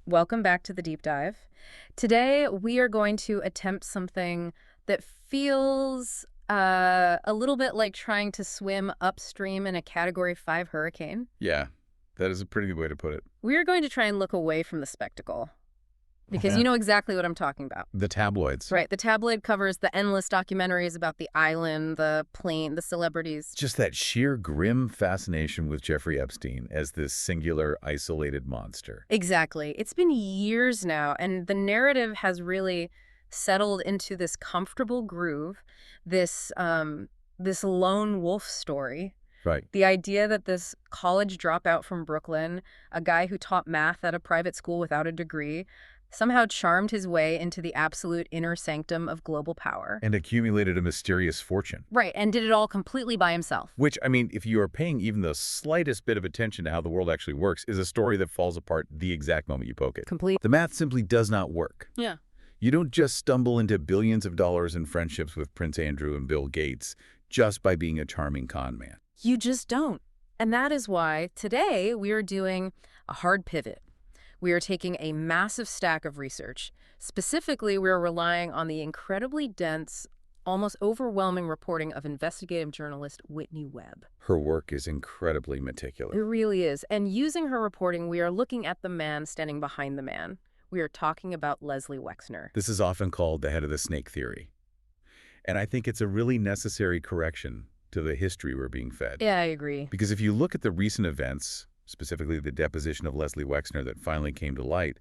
Welcome back to the deep dive. Today, we are going to attempt something that feels a little bit like trying to swim upstream in a Category 5 hurricane. Yeah, that is a pretty good way to put it. We are going to try and look away from the spectacle, because Yeah. you know exactly what I'm talking about. The tabloids. Right, the tabloid covers the endless documentaries about the island, the plane, the celebrities. Just that sheer grim fascination with Jeffrey Epstein as this singular, isolated monster. Exactly. It's been years now, and the narrative has really settled into this comfortable groove, this lone wolf story. Right. The idea that this college dropout from Brooklyn, a guy who taught math at a private school without a degree, somehow charmed his way into the absolute inner sanctum of global power. And accumulated a mysterious fortune. Right, and did it all completely by himself. Which, I mean, if you are paying even the slightest bit of attention to how the world actually works, is a story that falls apart the exact moment you poke it. Complete. The math simply does not work. Yeah. You don't just stumble into billions of dollars in friendships with Prince Andrew and Bill Gates just by being a charming con man. You just don't. And that is why today we are doing a hard pivot. We are taking a massive stack of research. Specifically, we are relying on the incredibly dense, almost overwhelming reporting of investigative journalist Whitney Webb. Her work is incredibly meticulous. It really is. And using her reporting, we are looking at the man standing behind the man. We are talking about Leslie Wexner. This is often called the head of the snake theory. And I think it's a really necessary correction to the history we're being fed. Yeah, I agree. Because if you look at the recent events, specifically the deposition of Leslie Wexner that finally came to light,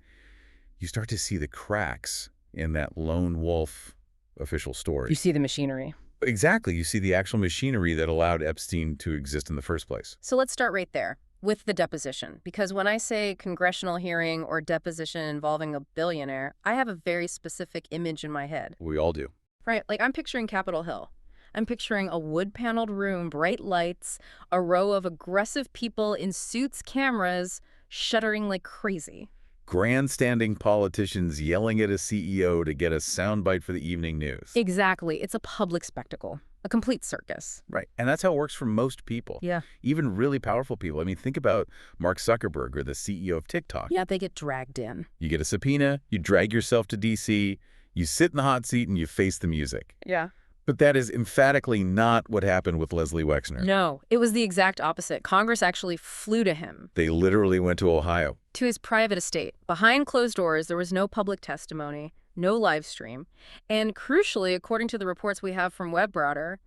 you start to see the cracks in that lone wolf official story. You see the machinery. Exactly. You see the actual machinery that allowed Epstein to exist in the first place. So let's start right there with the deposition. Because when I say congressional hearing or deposition involving a billionaire, I have a very specific image in my head. We all do. Right, like I'm picturing Capitol Hill. I'm picturing a wood-paneled room, bright lights, a row of aggressive people in suits, cameras, shuddering like crazy. Grandstanding politicians yelling at a CEO to get a soundbite for the evening news. Exactly. It's a public spectacle, a complete circus. Right. And that's how it works for most people. Yeah. Even really powerful people. I mean, think about Mark Zuckerberg or the CEO of TikTok. Yeah, they get dragged in. You get a subpoena, you drag yourself to D.C., you sit in the hot seat, and you face the music. Yeah. But that is emphatically not what happened with Leslie Wexner. No, it was the exact opposite. Congress actually flew to him. They literally went to Ohio. To his private estate. Behind closed doors, there was no public testimony, no live stream. And crucially, according to the reports we have from Webbrowder,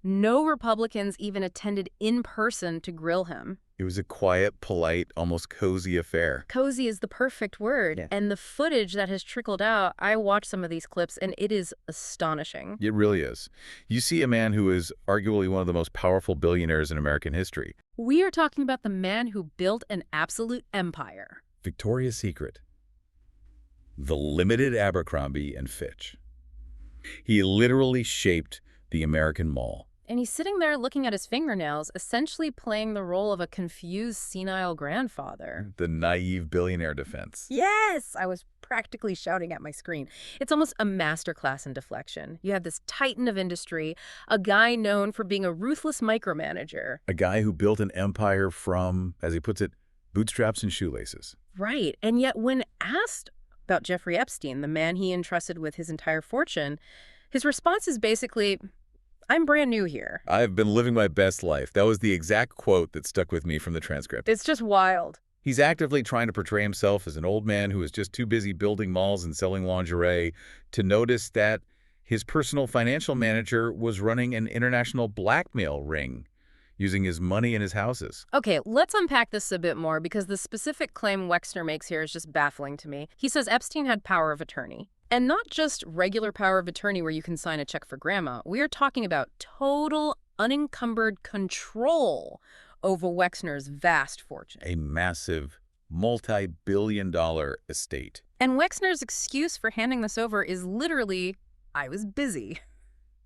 no Republicans even attended in person to grill him. It was a quiet, polite, almost cozy affair. Cozy is the perfect word. Yeah. And the footage that has trickled out, I watched some of these clips, and it is astonishing. It really is. You see a man who is arguably one of the most powerful billionaires in American history. We are talking about the man who built an absolute empire. Victoria's Secret. The limited Abercrombie and Fitch. He literally shaped the American mall. And he's sitting there looking at his fingernails, essentially playing the role of a confused, senile grandfather. The naive billionaire defense. Yes! I was practically shouting at my screen. It's almost a masterclass in deflection. You have this titan of industry, a guy known for being a ruthless micromanager. A guy who built an empire from, as he puts it, bootstraps and shoelaces. Right. And yet when asked about Jeffrey Epstein, the man he entrusted with his entire fortune, his response is basically, I'm brand new here. I've been living my best life. That was the exact quote that stuck with me from the transcript. It's just wild. He's actively trying to portray himself as an old man who is just too busy building malls and selling lingerie to notice that his personal financial manager was running an international blackmail ring using his money in his houses. Okay, let's unpack this a bit more because the specific claim Wexner makes here is just baffling to me. He says Epstein had power of attorney. And not just regular power of attorney where you can sign a check for grandma. We are talking about total, unencumbered control over Wexner's vast fortune. A massive, multi-billion-dollar estate. And Wexner's excuse for handing this over is literally, I was busy.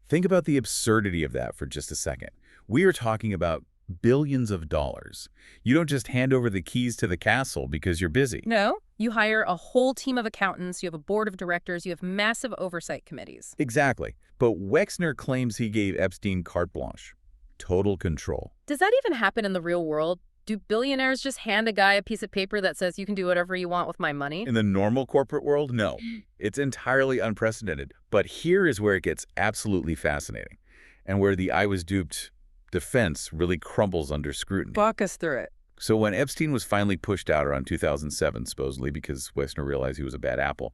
Think about the absurdity of that for just a second. We are talking about billions of dollars. You don't just hand over the keys to the castle because you're busy. No, you hire a whole team of accountants, you have a board of directors, you have massive oversight committees. Exactly. But Wexner claims he gave Epstein carte blanche. Total control. Does that even happen in the real world? Do billionaires just hand a guy a piece of paper that says you can do whatever you want with my money? In the normal corporate world, no. It's entirely unprecedented. But here is where it gets absolutely fascinating, and where the "I was duped" defense really crumbles under scrutiny. Walk us through it. So when Epstein was finally pushed out around 2007, supposedly because Wexner realized he was a bad apple,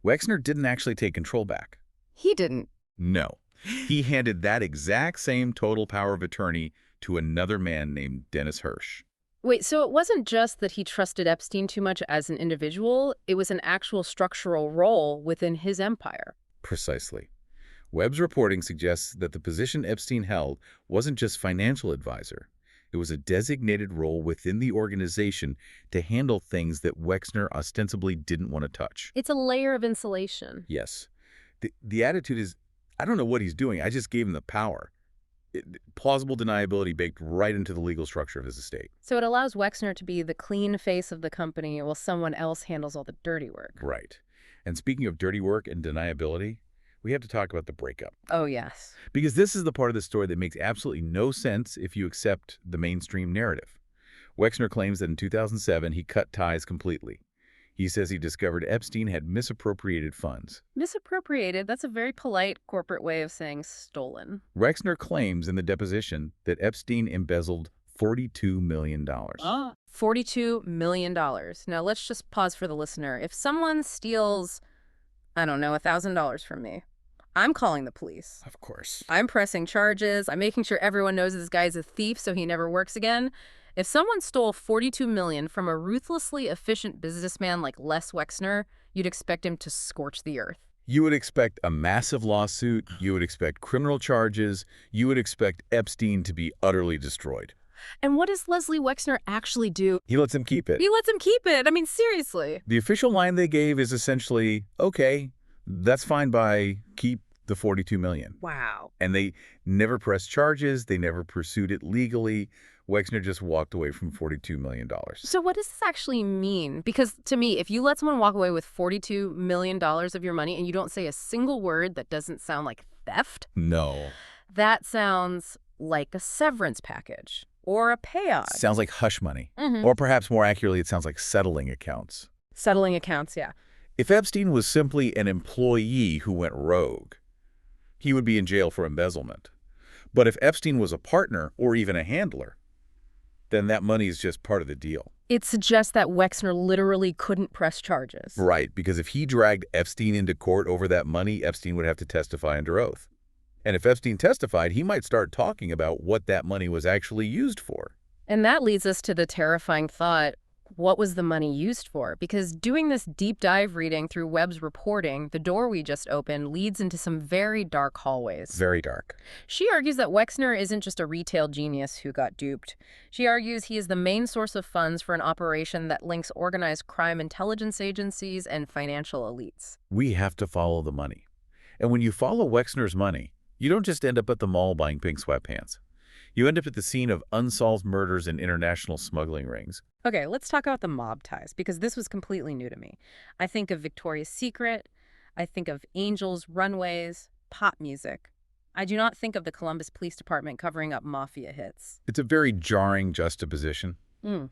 Wexner didn't actually take control back. He didn't. No. He handed that exact same total power of attorney to another man named Dennis Hirsch. Wait, so it wasn't just that he trusted Epstein too much as an individual, it was an actual structural role within his empire. Precisely. Webb's reporting suggests that the position Epstein held wasn't just financial advisor. It was a designated role within the organization to handle things that Wexner ostensibly didn't want to touch. It's a layer of insulation. Yes. The attitude is, I don't know what he's doing, I just gave him the power. Plausible deniability baked right into the legal structure of his estate. So it allows Wexner to be the clean face of the company while someone else handles all the dirty work. Right. And speaking of dirty work and deniability, we have to talk about the breakup. Oh, yes. Because this is the part of the story that makes absolutely no sense if you accept the mainstream narrative. Wexner claims that in 2007 he cut ties completely. He says he discovered Epstein had misappropriated funds. Misappropriated, that's a very polite corporate way of saying stolen. Wexner claims in the deposition that Epstein embezzled $42 million. $42 million. Now, let's just pause for the listener. If someone steals, I don't know, $1,000 from me, I'm calling the police. Of course. I'm pressing charges. I'm making sure everyone knows this guy's a thief so he never works again. If someone stole $42 million from a ruthlessly efficient businessman like Les Wexner, you'd expect him to scorch the earth. You would expect a massive lawsuit. You would expect criminal charges. You would expect Epstein to be utterly destroyed. And what does Leslie Wexner actually do? He lets him keep it. He lets him keep it. I mean, seriously. The official line they gave is essentially, okay, that's fine by keep the $42 million. Wow. And they never pressed charges. They never pursued it legally. Wexner just walked away from $42 million. So what does this actually mean? Because to me, if you let someone walk away with $42 million of your money and you don't say a single word that doesn't sound like theft, No. that sounds like a severance package or a payout. Sounds like hush money. Mm-hmm. Or perhaps more accurately, it sounds like settling accounts. Settling accounts, yeah. If Epstein was simply an employee who went rogue, he would be in jail for embezzlement. But if Epstein was a partner or even a handler, then that money is just part of the deal. It suggests that Wexner literally couldn't press charges. Right, because if he dragged Epstein into court over that money, Epstein would have to testify under oath. And if Epstein testified, he might start talking about what that money was actually used for. And that leads us to the terrifying thought, what was the money used for? Because doing this deep dive reading through Webb's reporting, the door we just opened leads into some very dark hallways. Very dark. She argues that Wexner isn't just a retail genius who got duped. She argues he is the main source of funds for an operation that links organized crime intelligence agencies and financial elites. We have to follow the money. And when you follow Wexner's money, you don't just end up at the mall buying pink sweatpants. You end up at the scene of unsolved murders and international smuggling rings. Okay, let's talk about the mob ties, because this was completely new to me. I think of Victoria's Secret. I think of angels, runways, pop music. I do not think of the Columbus Police Department covering up mafia hits. It's a very jarring juxtaposition. Mm.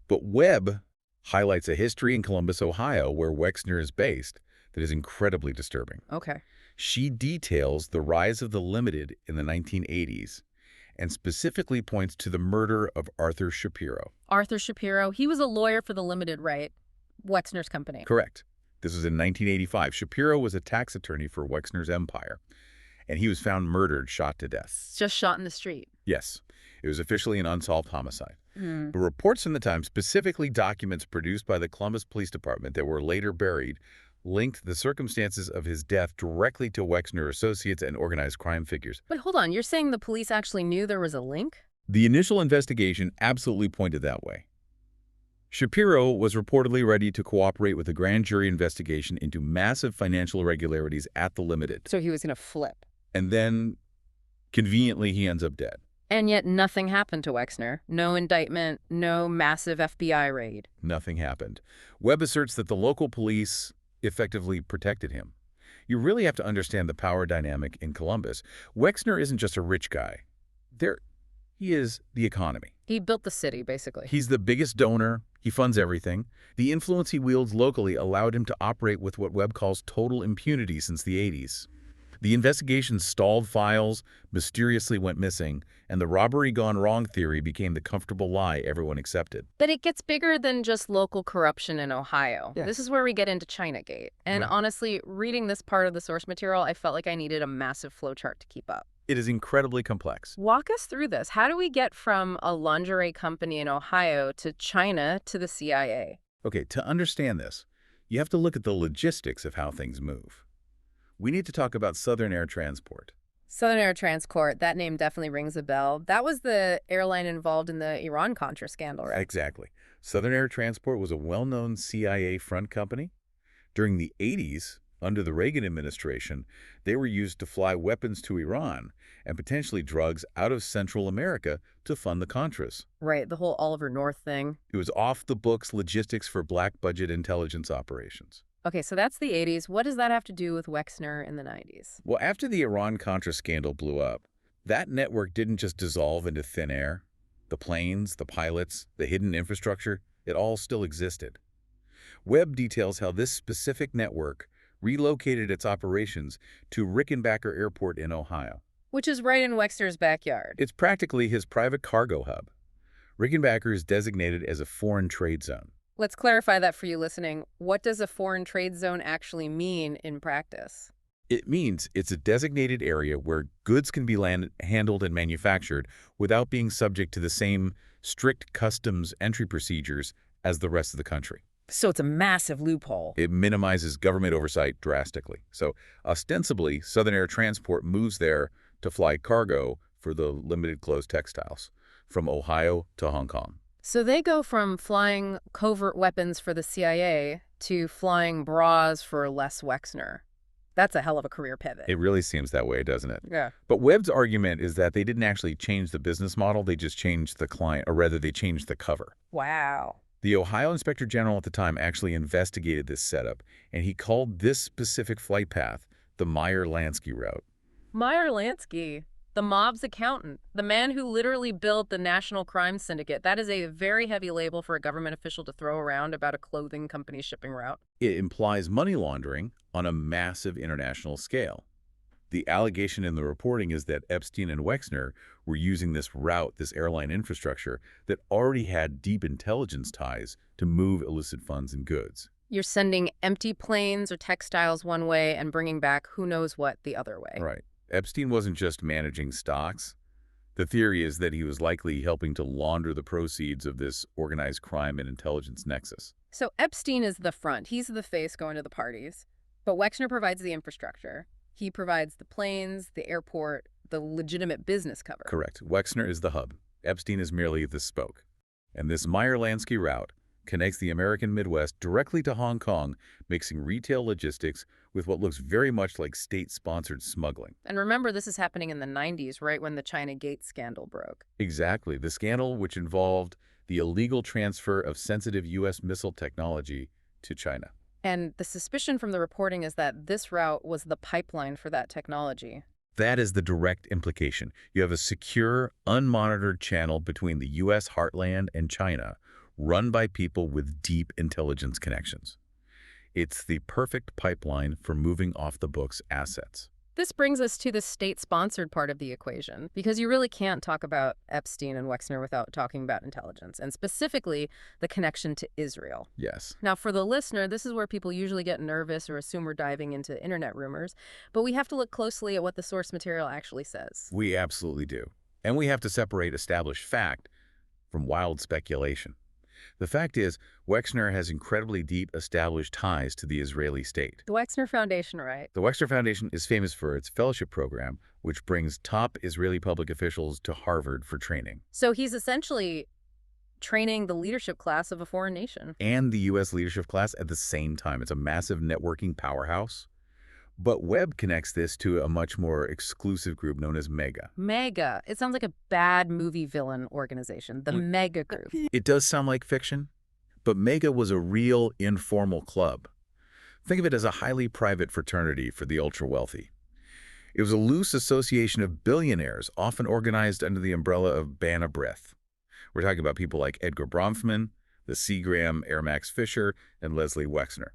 But Webb highlights a history in Columbus, Ohio, where Wexner is based, that is incredibly disturbing. Okay. She details the rise of the limited in the 1980s and specifically points to the murder of Arthur Shapiro. Arthur Shapiro, he was a lawyer for the Limited, right? Wexner's company. Correct. This was in 1985. Shapiro was a tax attorney for Wexner's empire, and he was found murdered, shot to death. Just shot in the street. Yes. It was officially an unsolved homicide. Mm. But reports from the time, specifically documents produced by the Columbus Police Department that were later buried, linked the circumstances of his death directly to Wexner associates and organized crime figures. But hold on, you're saying the police actually knew there was a link? The initial investigation absolutely pointed that way. Shapiro was reportedly ready to cooperate with a grand jury investigation into massive financial irregularities at the Limited. So he was going to flip. And then, conveniently, he ends up dead. And yet nothing happened to Wexner. No indictment, no massive FBI raid. Nothing happened. Webb asserts that the local police effectively protected him. You really have to understand the power dynamic in Columbus. Wexner isn't just a rich guy. He is the economy. He built the city, basically. He's the biggest donor. He funds everything. The influence he wields locally allowed him to operate with what Webb calls total impunity since the 80s. The investigation stalled, files mysteriously went missing, and the robbery gone wrong theory became the comfortable lie everyone accepted. But it gets bigger than just local corruption in Ohio. Yes. This is where we get into Chinagate. And Right. honestly, reading this part of the source material, I felt like I needed a massive flowchart to keep up. It is incredibly complex. Walk us through this. How do we get from a lingerie company in Ohio to China to the CIA? Okay, to understand this, you have to look at the logistics of how things move. We need to talk about Southern Air Transport. Southern Air Transport, that name definitely rings a bell. That was the airline involved in the Iran-Contra scandal, right? Exactly. Southern Air Transport was a well-known CIA front company. During the 80s, under the Reagan administration, they were used to fly weapons to Iran and potentially drugs out of Central America to fund the Contras. Right, the whole Oliver North thing. It was off-the-books logistics for black-budget intelligence operations. Okay, so that's the 80s. What does that have to do with Wexner in the 90s? Well, after the Iran-Contra scandal blew up, that network didn't just dissolve into thin air. The planes, the pilots, the hidden infrastructure, it all still existed. Webb details how this specific network relocated its operations to Rickenbacker Airport in Ohio. Which is right in Wexner's backyard. It's practically his private cargo hub. Rickenbacker is designated as a foreign trade zone. Let's clarify that for you listening. What does a foreign trade zone actually mean in practice? It means it's a designated area where goods can be handled and manufactured without being subject to the same strict customs entry procedures as the rest of the country. So it's a massive loophole. It minimizes government oversight drastically. So ostensibly, Southern Air Transport moves there to fly cargo for the limited closed textiles from Ohio to Hong Kong. So they go from flying covert weapons for the CIA to flying bras for Les Wexner. That's a hell of a career pivot. It really seems that way, doesn't it? Yeah. But Webb's argument is that they didn't actually change the business model, they just changed the client, or rather they changed the cover. Wow. The Ohio Inspector General at the time actually investigated this setup, and he called this specific flight path the Meyer-Lansky route. Meyer-Lansky, the mob's accountant, the man who literally built the National Crime Syndicate. That is a very heavy label for a government official to throw around about a clothing company shipping route. It implies money laundering on a massive international scale. The allegation in the reporting is that Epstein and Wexner were using this route, this airline infrastructure, that already had deep intelligence ties to move illicit funds and goods. You're sending empty planes or textiles one way and bringing back who knows what the other way. Right. Epstein wasn't just managing stocks. The theory is that he was likely helping to launder the proceeds of this organized crime and intelligence nexus. So Epstein is the front. He's the face going to the parties. But Wexner provides the infrastructure. He provides the planes, the airport, the legitimate business cover. Correct. Wexner is the hub. Epstein is merely the spoke. And this Meyer-Lansky route connects the American Midwest directly to Hong Kong, mixing retail logistics with what looks very much like state-sponsored smuggling. And remember, this is happening in the 90s, right when the China-Gate scandal broke. Exactly. The scandal which involved the illegal transfer of sensitive U.S. missile technology to China. And the suspicion from the reporting is that this route was the pipeline for that technology. That is the direct implication. You have a secure, unmonitored channel between the U.S. heartland and China, run by people with deep intelligence connections. It's the perfect pipeline for moving off-the-books assets. This brings us to the state-sponsored part of the equation, because you really can't talk about Epstein and Wexner without talking about intelligence, and specifically the connection to Israel. Yes. Now, for the listener, this is where people usually get nervous or assume we're diving into internet rumors, but we have to look closely at what the source material actually says. We absolutely do. And we have to separate established fact from wild speculation. The fact is, Wexner has incredibly deep established ties to the Israeli state. The Wexner Foundation, right? The Wexner Foundation is famous for its fellowship program, which brings top Israeli public officials to Harvard for training. So he's essentially training the leadership class of a foreign nation. And the U.S. leadership class at the same time. It's a massive networking powerhouse. But Webb connects this to a much more exclusive group known as MEGA. MEGA. It sounds like a bad movie villain organization, the MEGA Group. It does sound like fiction, but MEGA was a real informal club. Think of it as a highly private fraternity for the ultra-wealthy. It was a loose association of billionaires, often organized under the umbrella of B'nai B'rith, We're talking about people like Edgar Bronfman, the Seagram, Air Max Fisher, and Leslie Wexner.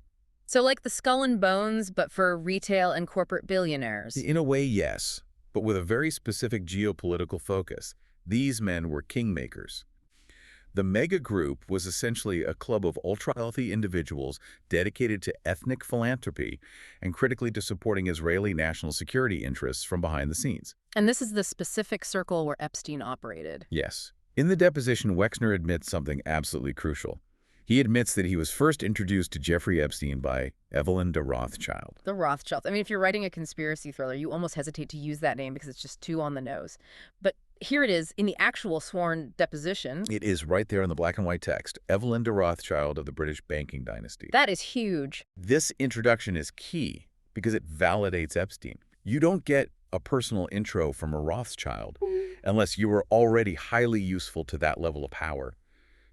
So like the skull and bones, but for retail and corporate billionaires. In a way, yes, but with a very specific geopolitical focus. These men were kingmakers. The mega group was essentially a club of ultra-wealthy individuals dedicated to ethnic philanthropy and critically to supporting Israeli national security interests from behind the scenes. And this is the specific circle where Epstein operated. Yes. In the deposition, Wexner admits something absolutely crucial. He admits that he was first introduced to Jeffrey Epstein by Evelyn de Rothschild. The Rothschilds. I mean, if you're writing a conspiracy thriller, you almost hesitate to use that name because it's just too on the nose. But here it is in the actual sworn deposition. It is right there in the black and white text. Evelyn de Rothschild of the British banking dynasty. That is huge. This introduction is key because it validates Epstein. You don't get a personal intro from a Rothschild unless you were already highly useful to that level of power.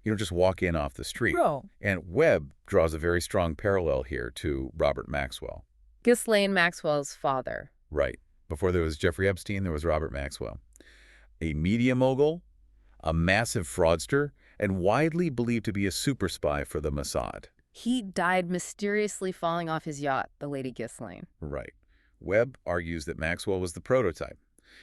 You don't just walk in off the street. Bro. And Webb draws a very strong parallel here to Robert Maxwell. Ghislaine Maxwell's father. Right. Before there was Jeffrey Epstein, there was Robert Maxwell. A media mogul, a massive fraudster, and widely believed to be a super spy for the Mossad. He died mysteriously falling off his yacht, the Lady Ghislaine. Right. Webb argues that Maxwell was the prototype.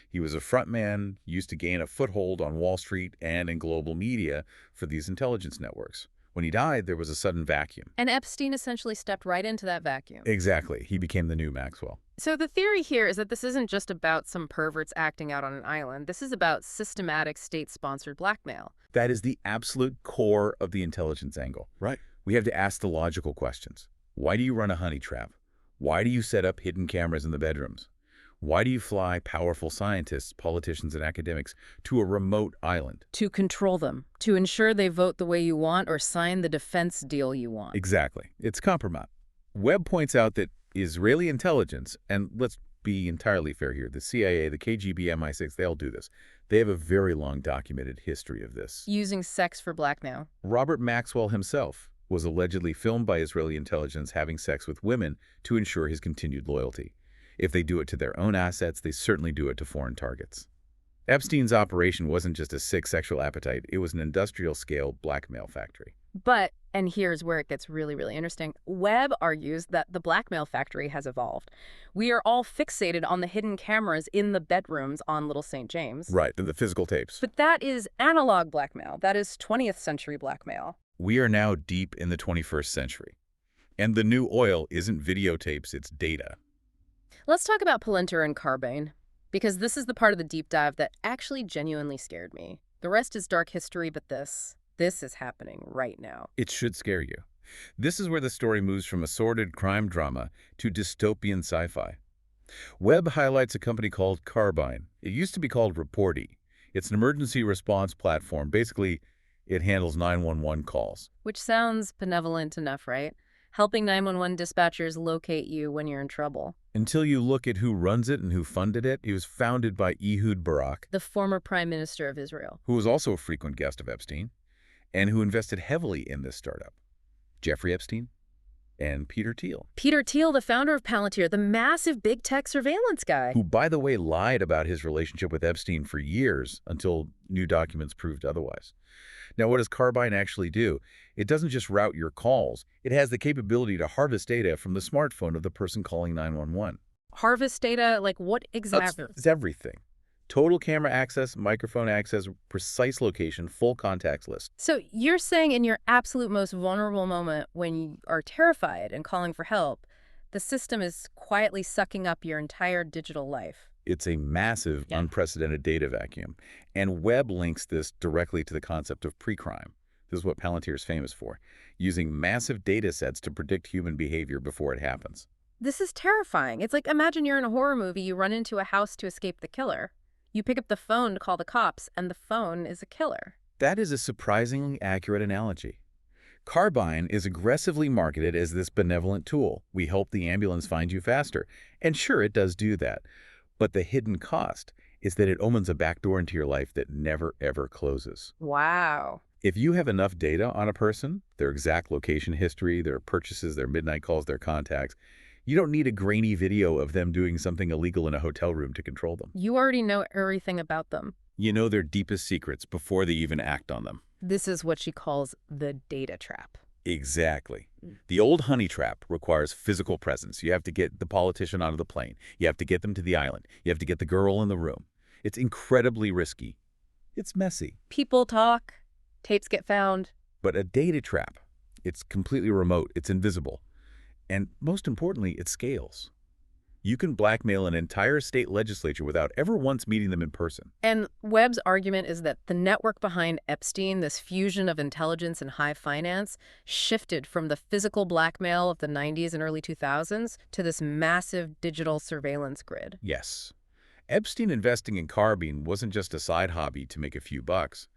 He was a front man used to gain a foothold on Wall Street and in global media for these intelligence networks. When he died, there was a sudden vacuum. And Epstein essentially stepped right into that vacuum. Exactly. He became the new Maxwell. So the theory here is that this isn't just about some perverts acting out on an island. This is about systematic state-sponsored blackmail. That is the absolute core of the intelligence angle. Right. We have to ask the logical questions. Why do you run a honey trap? Why do you set up hidden cameras in the bedrooms? Why do you fly powerful scientists, politicians, and academics to a remote island? To control them, to ensure they vote the way you want or sign the defense deal you want. Exactly. It's compromise. Webb points out that Israeli intelligence, and let's be entirely fair here, the CIA, the KGB, MI6, they all do this. They have a very long documented history of this. Using sex for blackmail. Robert Maxwell himself was allegedly filmed by Israeli intelligence having sex with women to ensure his continued loyalty. If they do it to their own assets, they certainly do it to foreign targets. Epstein's operation wasn't just a sick sexual appetite, it was an industrial-scale blackmail factory. But, and here's where it gets really, really interesting, Webb argues that the blackmail factory has evolved. We are all fixated on the hidden cameras in the bedrooms on Little St. James. Right, the physical tapes. But that is analog blackmail. That is 20th century blackmail. We are now deep in the 21st century. And the new oil isn't videotapes, it's data. Let's talk about Palantir and Carbine, because this is the part of the deep dive that actually genuinely scared me. The rest is dark history, but this is happening right now. It should scare you. This is where the story moves from a sordid crime drama to dystopian sci-fi. Webb highlights a company called Carbine. It used to be called Reporty. It's an emergency response platform. Basically, it handles 911 calls. Which sounds benevolent enough, right? Helping 911 dispatchers locate you when you're in trouble. Until you look at who runs it and who funded it, it was founded by Ehud Barak, The former prime minister of Israel. who was also a frequent guest of Epstein, and who invested heavily in this startup. Jeffrey Epstein and Peter Thiel. Peter Thiel, the founder of Palantir, the massive big tech surveillance guy. Who, by the way, lied about his relationship with Epstein for years until new documents proved otherwise. Now, what does Carbine actually do? It doesn't just route your calls. It has the capability to harvest data from the smartphone of the person calling 911. Harvest data? Like what exactly? It's everything. Total camera access, microphone access, precise location, full contacts list. So you're saying in your absolute most vulnerable moment when you are terrified and calling for help, the system is quietly sucking up your entire digital life. It's a massive, unprecedented data vacuum. And Webb links this directly to the concept of pre-crime. This is what Palantir is famous for, using massive data sets to predict human behavior before it happens. This is terrifying. It's like imagine you're in a horror movie, you run into a house to escape the killer. You pick up the phone to call the cops, and the phone is a killer. That is a surprisingly accurate analogy. Carbine is aggressively marketed as this benevolent tool. We help the ambulance find you faster. And sure, it does do that. But the hidden cost is that it opens a backdoor into your life that never, ever closes. Wow. If you have enough data on a person, their exact location history, their purchases, their midnight calls, their contacts, you don't need a grainy video of them doing something illegal in a hotel room to control them. You already know everything about them. You know their deepest secrets before they even act on them. This is what she calls the data trap. Exactly. The old honey trap requires physical presence. You have to get the politician onto the plane. You have to get them to the island. You have to get the girl in the room. It's incredibly risky. It's messy. People talk, tapes get found. But a data trap, it's completely remote. It's invisible. And most importantly, it scales. You can blackmail an entire state legislature without ever once meeting them in person. And Webb's argument is that the network behind Epstein, this fusion of intelligence and high finance, shifted from the physical blackmail of the 90s and early 2000s to this massive digital surveillance grid. Yes. Epstein investing in Carbine wasn't just a side hobby to make a few bucks.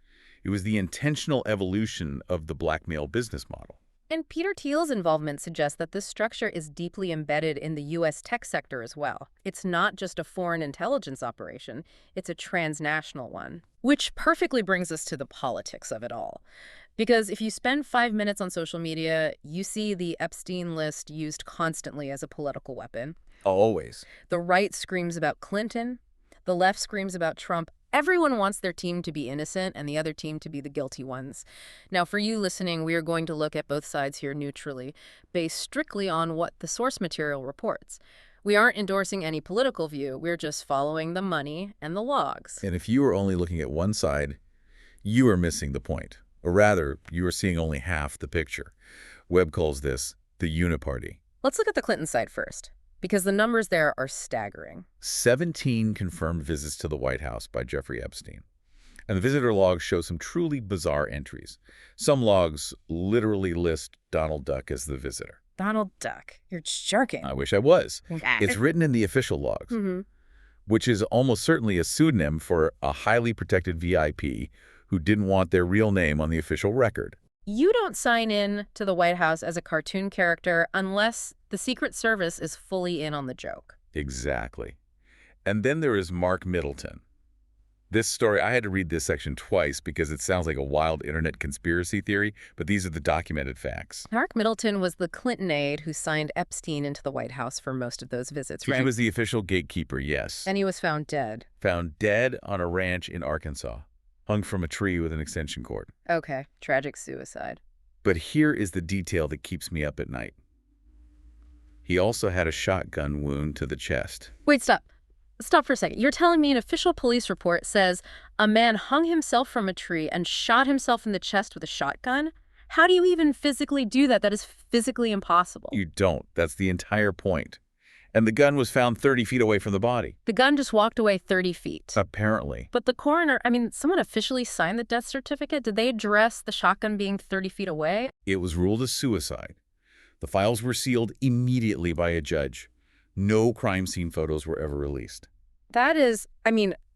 It was the intentional evolution of the blackmail business model. And Peter Thiel's involvement suggests that this structure is deeply embedded in the U.S. tech sector as well. It's not just a foreign intelligence operation, it's a transnational one. Which perfectly brings us to the politics of it all. Because if you spend 5 minutes on social media, you see the Epstein list used constantly as a political weapon. Always. The right screams about Clinton, the left screams about Trump. Everyone wants their team to be innocent and the other team to be the guilty ones. Now, for you listening, we are going to look at both sides here neutrally, based strictly on what the source material reports. We aren't endorsing any political view. We're just following the money and the logs. And if you are only looking at one side, you are missing the point. Or rather, you are seeing only half the picture. Webb calls this the uniparty. Let's look at the Clinton side first, because the numbers there are staggering. 17 confirmed visits to the White House by Jeffrey Epstein. And the visitor logs show some truly bizarre entries. Some logs literally list Donald Duck as the visitor. Donald Duck. You're joking. I wish I was. It's written in the official logs, which is almost certainly a pseudonym for a highly protected VIP who didn't want their real name on the official record. You don't sign in to the White House as a cartoon character unless the Secret Service is fully in on the joke. Exactly. And then there is Mark Middleton. This story, I had to read this section twice because it sounds like a wild internet conspiracy theory, but these are the documented facts. Mark Middleton was the Clinton aide who signed Epstein into the White House for most of those visits, right? He was the official gatekeeper, yes. And he was found dead. Found dead on a ranch in Arkansas, hung from a tree with an extension cord. Okay, tragic suicide. But here is the detail that keeps me up at night. He also had a shotgun wound to the chest. Wait, stop. Stop for a second. You're telling me an official police report says a man hung himself from a tree and shot himself in the chest with a shotgun? How do you even physically do that? That is physically impossible. You don't. That's the entire point. And the gun was found 30 feet away from the body. The gun just walked away 30 feet. Apparently. But the coroner, someone officially signed the death certificate? Did they address the shotgun being 30 feet away? It was ruled a suicide. The files were sealed immediately by a judge. No crime scene photos were ever released. That is,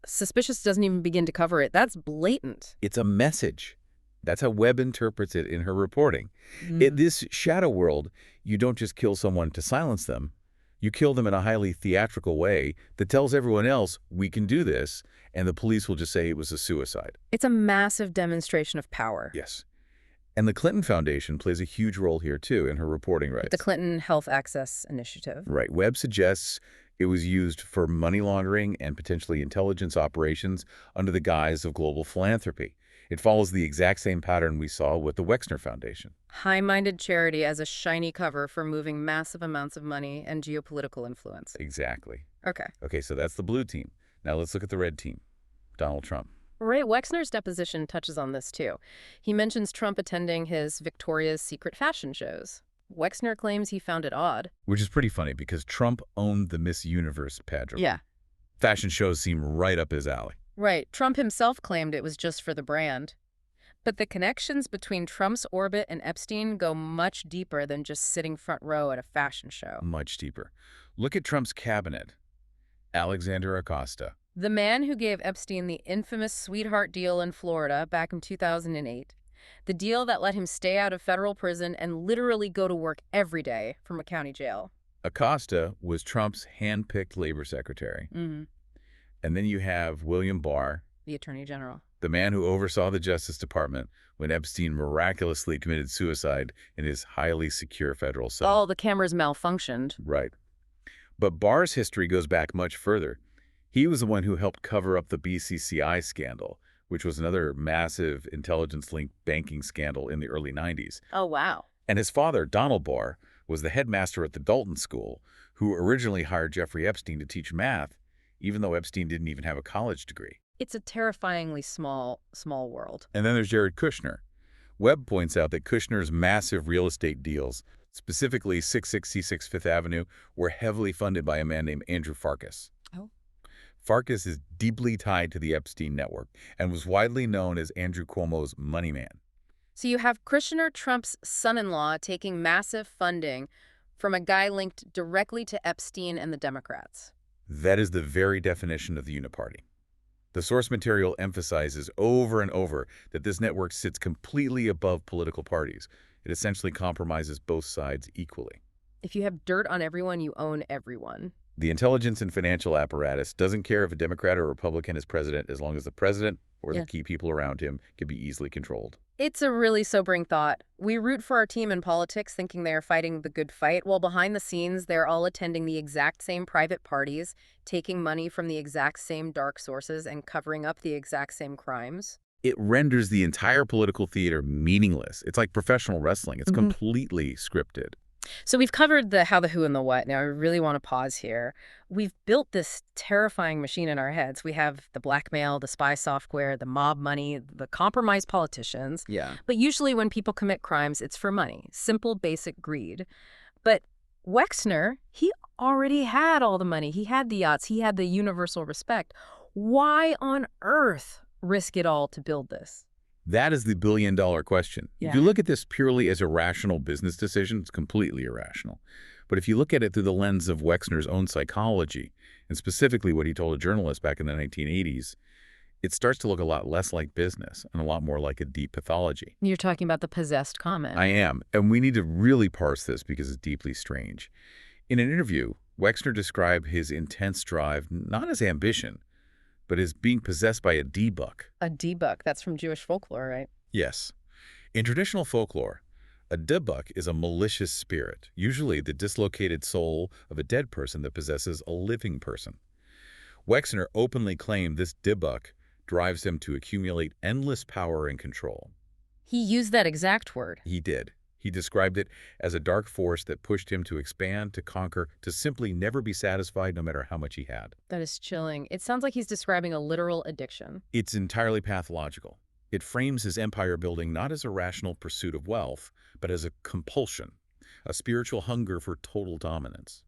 suspicious doesn't even begin to cover it. That's blatant. It's a message. That's how Webb interprets it in her reporting. In this shadow world, you don't just kill someone to silence them. You kill them in a highly theatrical way that tells everyone else, we can do this, and the police will just say it was a suicide. It's a massive demonstration of power. Yes. And the Clinton Foundation plays a huge role here, too, in her reporting rights. The Clinton Health Access Initiative. Right. Webb suggests it was used for money laundering and potentially intelligence operations under the guise of global philanthropy. It follows the exact same pattern we saw with the Wexner Foundation. High-minded charity as a shiny cover for moving massive amounts of money and geopolitical influence. Exactly. Okay, so that's the blue team. Now let's look at the red team. Donald Trump. Right, Wexner's deposition touches on this too. He mentions Trump attending his Victoria's Secret fashion shows. Wexner claims he found it odd. Which is pretty funny because Trump owned the Miss Universe pageant. Yeah. Fashion shows seem right up his alley. Right. Trump himself claimed it was just for the brand. But the connections between Trump's orbit and Epstein go much deeper than just sitting front row at a fashion show. Much deeper. Look at Trump's cabinet. Alexander Acosta. The man who gave Epstein the infamous sweetheart deal in Florida back in 2008. The deal that let him stay out of federal prison and literally go to work every day from a county jail. Acosta was Trump's hand-picked labor secretary. And then you have William Barr, the Attorney General. The man who oversaw the Justice Department when Epstein miraculously committed suicide in his highly secure federal cell. Oh, the cameras malfunctioned. Right. But Barr's history goes back much further. He was the one who helped cover up the BCCI scandal, which was another massive intelligence-linked banking scandal in the early 90s. Oh, wow. And his father, Donald Barr, was the headmaster at the Dalton School, who originally hired Jeffrey Epstein to teach math, even though Epstein didn't even have a college degree. It's a terrifyingly small world. And then there's Jared Kushner. Webb points out that Kushner's massive real estate deals, specifically 66C6 Fifth Avenue, were heavily funded by a man named Andrew Farkas. Oh. Farkas is deeply tied to the Epstein network and was widely known as Andrew Cuomo's money man. So you have Kushner, Trump's son-in-law, taking massive funding from a guy linked directly to Epstein and the Democrats. That is the very definition of the uniparty. The source material emphasizes over and over that this network sits completely above political parties. It essentially compromises both sides equally. If you have dirt on everyone, you own everyone. The intelligence and financial apparatus doesn't care if a Democrat or Republican is president as long as the president or the key people around him can be easily controlled. It's a really sobering thought. We root for our team in politics thinking they are fighting the good fight, while behind the scenes they're all attending the exact same private parties, taking money from the exact same dark sources, and covering up the exact same crimes. It renders the entire political theater meaningless. It's like professional wrestling. It's completely scripted. So we've covered the how, the who, and the what. Now I really want to pause here. We've built this terrifying machine in our heads. We have the blackmail, the spy software, the mob money, the compromised politicians. Yeah. But usually when people commit crimes, it's for money. Simple, basic greed. But Wexner, he already had all the money. He had the yachts. He had the universal respect. Why on earth risk it all to build this? That is the billion-dollar question. Yeah. If you look at this purely as a rational business decision, it's completely irrational. But if you look at it through the lens of Wexner's own psychology, and specifically what he told a journalist back in the 1980s, it starts to look a lot less like business and a lot more like a deep pathology. You're talking about the possessed comment. I am. And we need to really parse this because it's deeply strange. In an interview, Wexner described his intense drive not as ambition, but as being possessed by a D-buck. A D-buck. That's from Jewish folklore, right? Yes. In traditional folklore, a D-buck is a malicious spirit, usually the dislocated soul of a dead person that possesses a living person. Wexner openly claimed this D-buck drives him to accumulate endless power and control. He used that exact word. He did. He described it as a dark force that pushed him to expand, to conquer, to simply never be satisfied no matter how much he had. That is chilling. It sounds like he's describing a literal addiction. It's entirely pathological. It frames his empire building not as a rational pursuit of wealth, but as a compulsion, a spiritual hunger for total dominance.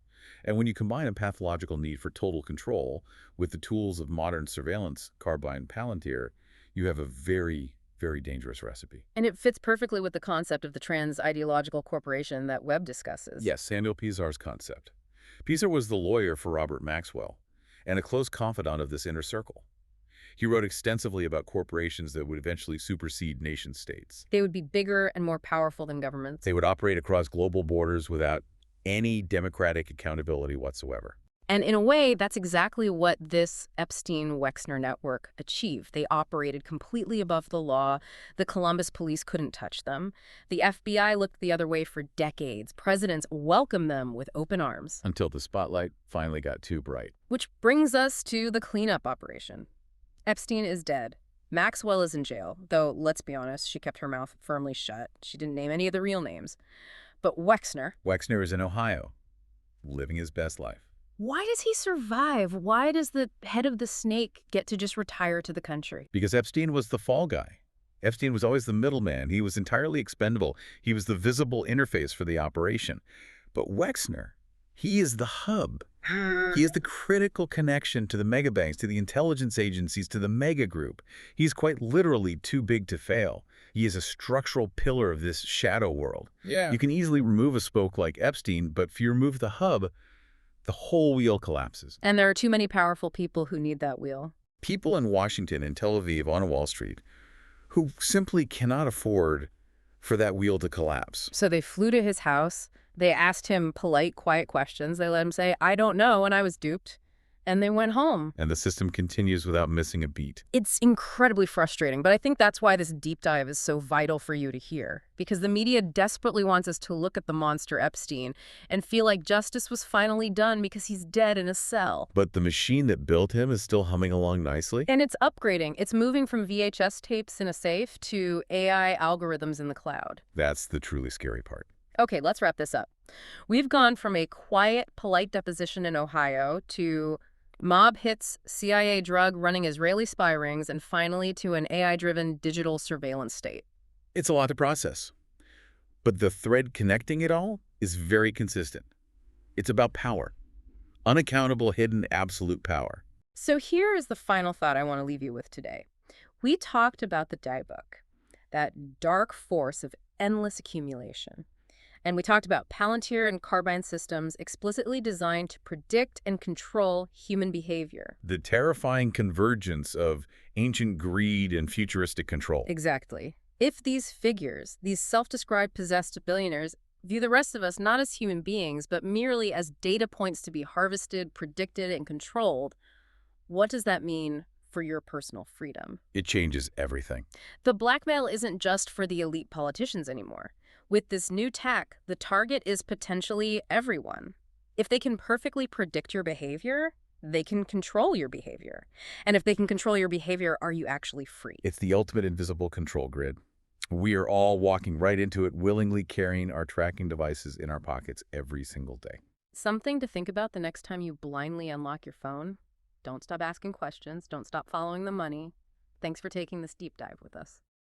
And when you combine a pathological need for total control with the tools of modern surveillance, Carbine, Palantir, you have a very dangerous recipe. And it fits perfectly with the concept of the trans-ideological corporation that Webb discusses. Yes, Samuel Pizar's concept. Pizar was the lawyer for Robert Maxwell and a close confidant of this inner circle. He wrote extensively about corporations that would eventually supersede nation-states. They would be bigger and more powerful than governments. They would operate across global borders without any democratic accountability whatsoever. And in a way, that's exactly what this Epstein-Wexner network achieved. They operated completely above the law. The Columbus police couldn't touch them. The FBI looked the other way for decades. Presidents welcomed them with open arms. Until the spotlight finally got too bright. Which brings us to the cleanup operation. Epstein is dead. Maxwell is in jail, though, let's be honest, she kept her mouth firmly shut. She didn't name any of the real names. But Wexner... Wexner is in Ohio, living his best life. Why does he survive? Why does the head of the snake get to just retire to the country? Because Epstein was the fall guy. Epstein was always the middleman. He was entirely expendable. He was the visible interface for the operation. But Wexner, he is the hub. He is the critical connection to the megabanks, to the intelligence agencies, to the mega group. He's quite literally too big to fail. He is a structural pillar of this shadow world. Yeah. You can easily remove a spoke like Epstein, but if you remove the hub, the whole wheel collapses. And there are too many powerful people who need that wheel. People in Washington and Tel Aviv on Wall Street who simply cannot afford for that wheel to collapse. So they flew to his house. They asked him polite, quiet questions. They let him say, I don't know, and I was duped. And they went home. And the system continues without missing a beat. It's incredibly frustrating, but I think that's why this deep dive is so vital for you to hear. Because the media desperately wants us to look at the monster Epstein and feel like justice was finally done because he's dead in a cell. But the machine that built him is still humming along nicely? And it's upgrading. It's moving from VHS tapes in a safe to AI algorithms in the cloud. That's the truly scary part. Okay, let's wrap this up. We've gone from a quiet, polite deposition in Ohio to mob hits, CIA drug running Israeli spy rings, and finally to an AI-driven digital surveillance state. It's a lot to process. But the thread connecting it all is very consistent. It's about power. Unaccountable, hidden, absolute power. So here is the final thought I want to leave you with today. We talked about the die book, that dark force of endless accumulation. And we talked about Palantir and Carbine systems explicitly designed to predict and control human behavior. The terrifying convergence of ancient greed and futuristic control. Exactly. If these figures, these self-described possessed billionaires, view the rest of us not as human beings, but merely as data points to be harvested, predicted, and controlled, what does that mean for your personal freedom? It changes everything. The blackmail isn't just for the elite politicians anymore. With this new tech, the target is potentially everyone. If they can perfectly predict your behavior, they can control your behavior. And if they can control your behavior, are you actually free? It's the ultimate invisible control grid. We are all walking right into it, willingly carrying our tracking devices in our pockets every single day. Something to think about the next time you blindly unlock your phone. Don't stop asking questions. Don't stop following the money. Thanks for taking this deep dive with us.